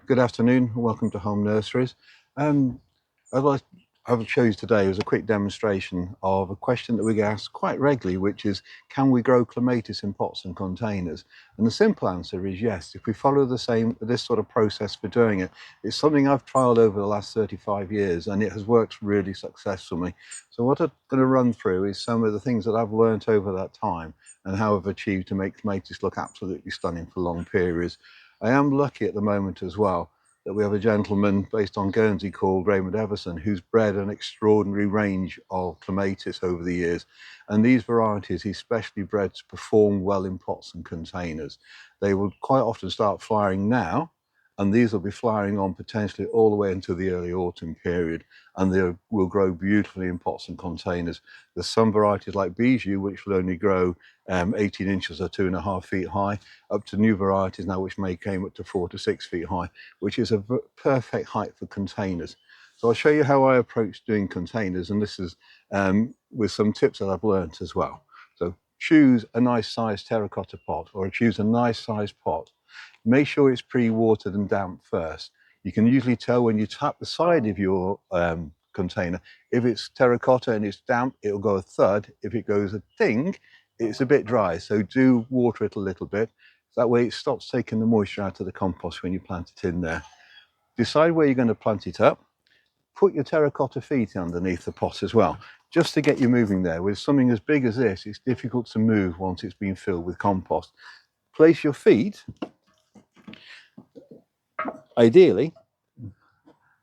Good afternoon and welcome to Home Nurseries. I will show you today is a quick demonstration of a question that we get asked quite regularly, which is, can we grow clematis in pots and containers? And the simple answer is yes. If we follow this sort of process for doing it, it's something I've trialed over the last 35 years and it has worked really successfully. So what I'm going to run through is some of the things that I've learnt over that time and how I've achieved to make clematis look absolutely stunning for long periods. I am lucky at the moment as well that we have a gentleman based on Guernsey called Raymond Everson, who's bred an extraordinary range of clematis over the years. And these varieties he's specially bred to perform well in pots and containers. They will quite often start flowering now, and these will be flowering on potentially all the way into the early autumn period, and they will grow beautifully in pots and containers. There's some varieties like Bijou which will only grow 18 inches or 2.5 feet high, up to new varieties now which may came up to 4 to 6 feet high, which is a perfect height for containers. So I'll show you how I approach doing containers, and this is with some tips that I've learnt as well. So choose a nice sized terracotta pot, or choose a nice sized pot. Make sure it's pre-watered and damp first. You can usually tell when you tap the side of your container. If it's terracotta and it's damp, it'll go a thud. If it goes a ting, it's a bit dry. So do water it a little bit. That way it stops taking the moisture out of the compost when you plant it in there. Decide where you're going to plant it up. Put your terracotta feet underneath the pot as well, just to get you moving there. With something as big as this, it's difficult to move once it's been filled with compost. Place your feet, ideally,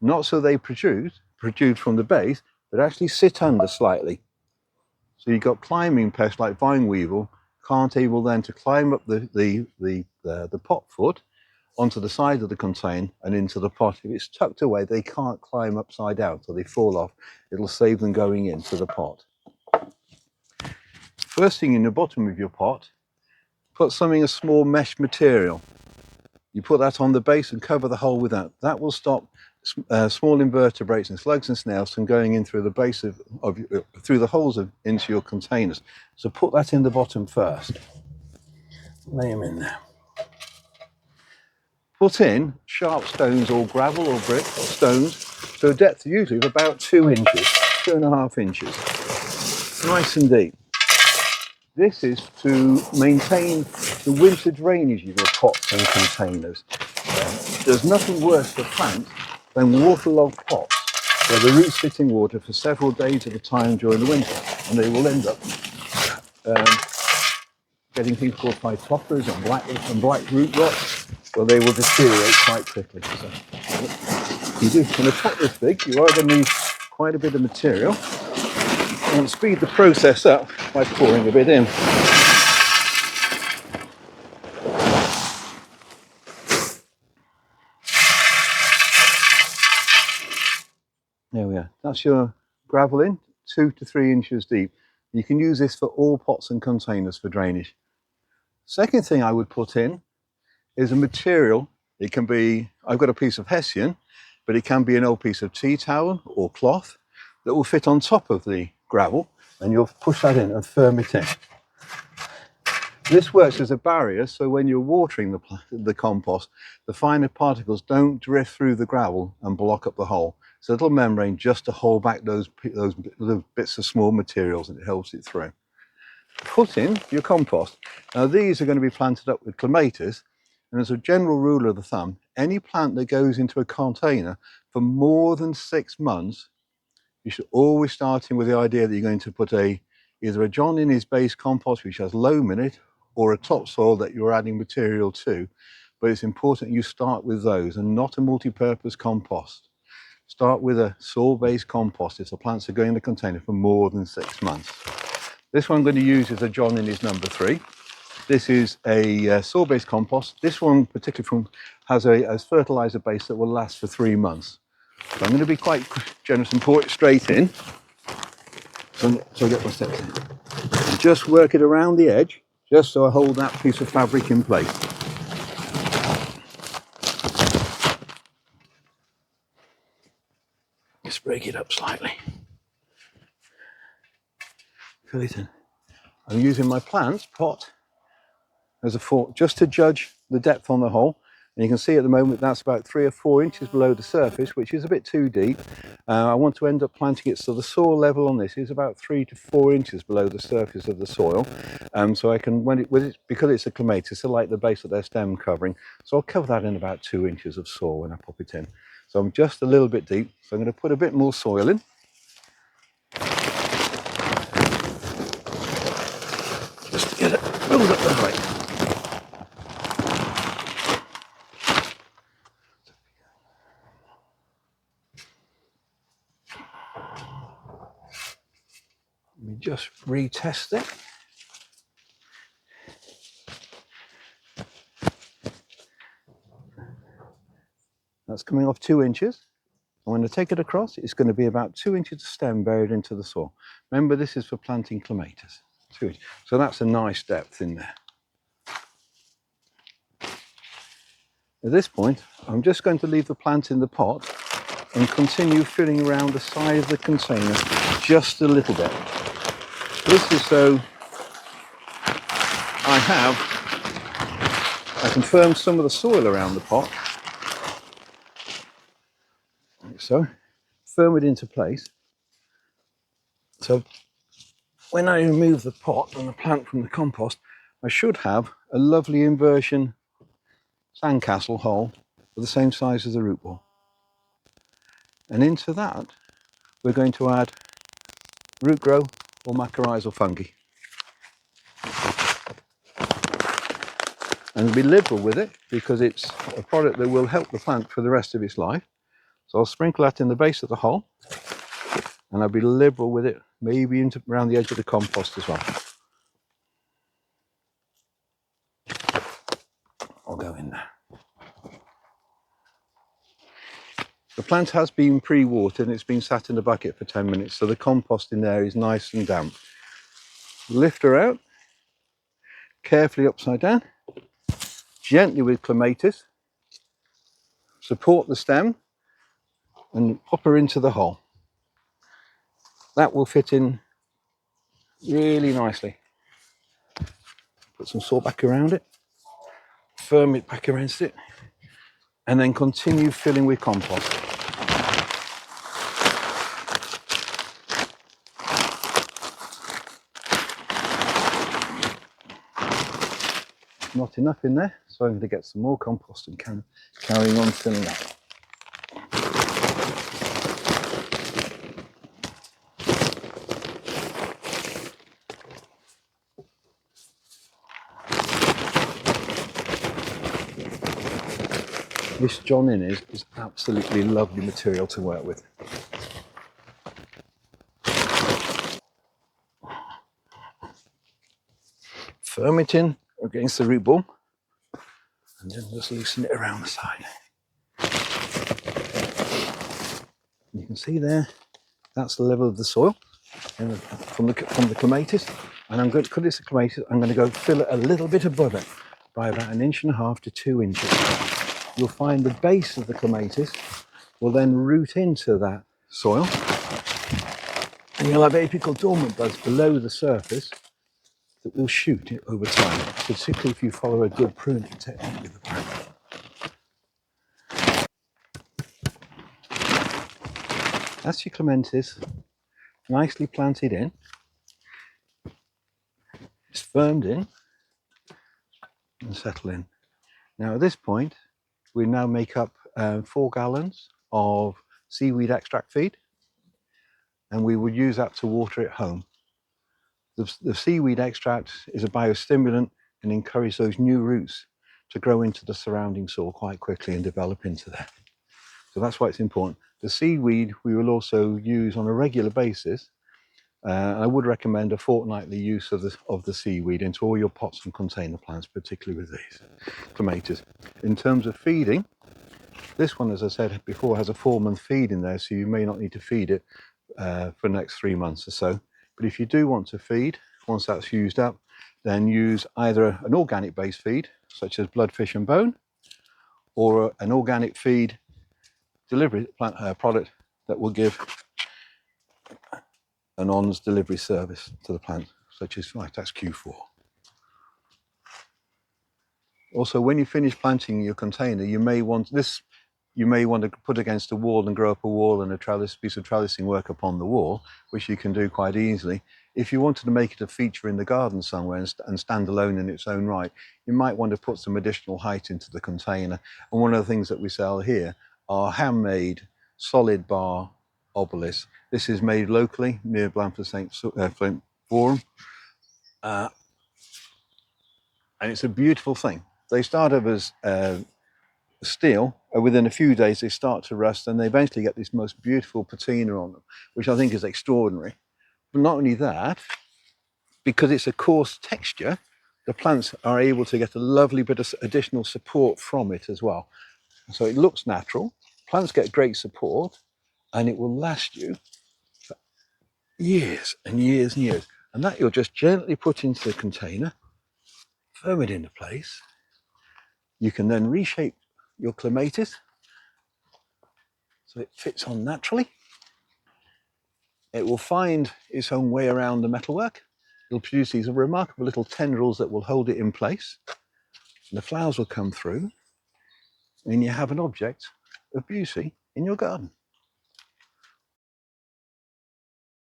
not so they protrude from the base, but actually sit under slightly. So you've got climbing pests like vine weevil, can't able then to climb up the pot foot onto the side of the container and into the pot. If it's tucked away, they can't climb upside down, so they fall off. It'll save them going into the pot. First thing in the bottom of your pot, put a small mesh material. You put that on the base and cover the hole with that. That will stop small invertebrates and slugs and snails from going in through the base through the holes into your containers. So put that in the bottom first. Lay them in there. Put in sharp stones or gravel or brick or stones to a depth usually of about 2 inches, 2.5 inches. Nice and deep. This is to maintain the winter drainage of your pots and containers. There's nothing worse for plants than waterlogged pots where the roots sit in water for several days at a time during the winter, and they will end up getting things called phytophthora and black root rot, where they will deteriorate quite quickly. So, in a pot this big, you either need quite a bit of material and speed the process up by pouring a bit in. There we are. That's your gravel in, 2 to 3 inches deep. You can use this for all pots and containers for drainage. Second thing I would put in is a material. It can be, I've got a piece of Hessian, but it can be an old piece of tea towel or cloth that will fit on top of the gravel, and you'll push that in and firm it in. This works as a barrier, so when you're watering the compost, the finer particles don't drift through the gravel and block up the hole. It's a little membrane just to hold back those bits of small materials, and it helps it through. Put in your compost. Now these are going to be planted up with clematis, and as a general rule of the thumb, any plant that goes into a container for more than 6 months, you should always start in with the idea that you're going to put either a John Innes base compost which has loam in it, or a topsoil that you're adding material to. But it's important you start with those and not a multi-purpose compost. Start with a soil-based compost if the plants are going in the container for more than 6 months. This one I'm going to use is a John Innes number 3. This is a soil-based compost. This one particularly has a fertilizer base that will last for 3 months. So I'm going to be quite generous and pour it straight in. So I get my steps in. And just work it around the edge, just so I hold that piece of fabric in place. Just break it up slightly. Fill it in. I'm using my plants pot as a fork just to judge the depth on the hole. And you can see at the moment that's about 3 or 4 inches below the surface, which is a bit too deep. I want to end up planting it so the soil level on this is about 3 to 4 inches below the surface of the soil. So I can, because it's a clematis, I like the base of their stem covering, so I'll cover that in about 2 inches of soil when I pop it in. So I'm just a little bit deep, so I'm going to put a bit more soil in. Just to get it filled up the height. Let me just retest it. That's coming off 2 inches. And when I take it across, it's going to be about 2 inches of stem buried into the soil. Remember, this is for planting clematis. 2 inches. So that's a nice depth in there. At this point, I'm just going to leave the plant in the pot and continue filling around the side of the container just a little bit. This is so I can firm some of the soil around the pot. Like so, firm it into place. So when I remove the pot and the plant from the compost, I should have a lovely inversion sandcastle hole with the same size as the root ball. And into that, we're going to add root grow or mycorrhizal fungi. And be liberal with it because it's a product that will help the plant for the rest of its life. So I'll sprinkle that in the base of the hole, and I'll be liberal with it, maybe into around the edge of the compost as well. I'll go in there. The plant has been pre-watered and it's been sat in the bucket for 10 minutes, so the compost in there is nice and damp. Lift her out, carefully upside down, gently with clematis, support the stem and pop her into the hole. That will fit in really nicely. Put some soil back around it, firm it back against it, and then continue filling with compost. Not enough in there, so I'm going to get some more compost and carrying on filling up. This John Innes is absolutely lovely material to work with. Firm it in against the root ball and then just loosen it around the side. You can see there, that's the level of the soil from the clematis, and I'm going to, because it's a clematis, I'm going to go fill it a little bit above it by about 1.5 inches to 2 inches. You'll find the base of the clematis will then root into that soil, and you'll have apical dormant buds below the surface that will shoot it over time, particularly if you follow a good pruning technique with the plant. That's your clematis nicely planted in. It's firmed in and settle in. Now at this point, we now make up 4 gallons of seaweed extract feed, and we would use that to water it home. The seaweed extract is a biostimulant and encourages those new roots to grow into the surrounding soil quite quickly and develop into there. So that's why it's important. The seaweed we will also use on a regular basis. I would recommend a fortnightly use of the seaweed into all your pots and container plants, particularly with these clematis. In terms of feeding, this one, as I said before, has a 4-month feed in there, so you may not need to feed it for the next 3 months or so. But if you do want to feed, once that's used up, then use either an organic based feed, such as blood, fish and bone, or an organic feed delivery product that will give an ONS delivery service to the plant, such as Vitax Q4. Also, when you finish planting your container, you may want to put against a wall and grow up a wall and a piece of trellising work upon the wall, which you can do quite easily. If you wanted to make it a feature in the garden somewhere and stand alone in its own right, you might want to put some additional height into the container. And one of the things that we sell here are handmade solid bar obelisks. This is made locally near Blandford St. Forum. And it's a beautiful thing. They start up as steel, within a few days they start to rust, and they eventually get this most beautiful patina on them, which I think is extraordinary. But not only that, because it's a coarse texture, the plants are able to get a lovely bit of additional support from it as well. So it looks natural, plants get great support, and it will last you for years and years and years. And that you'll just gently put into the container, firm it into place. You can then reshape your clematis so it fits on naturally. It will find its own way around the metalwork. It'll produce these remarkable little tendrils that will hold it in place. And the flowers will come through, and you have an object of beauty in your garden.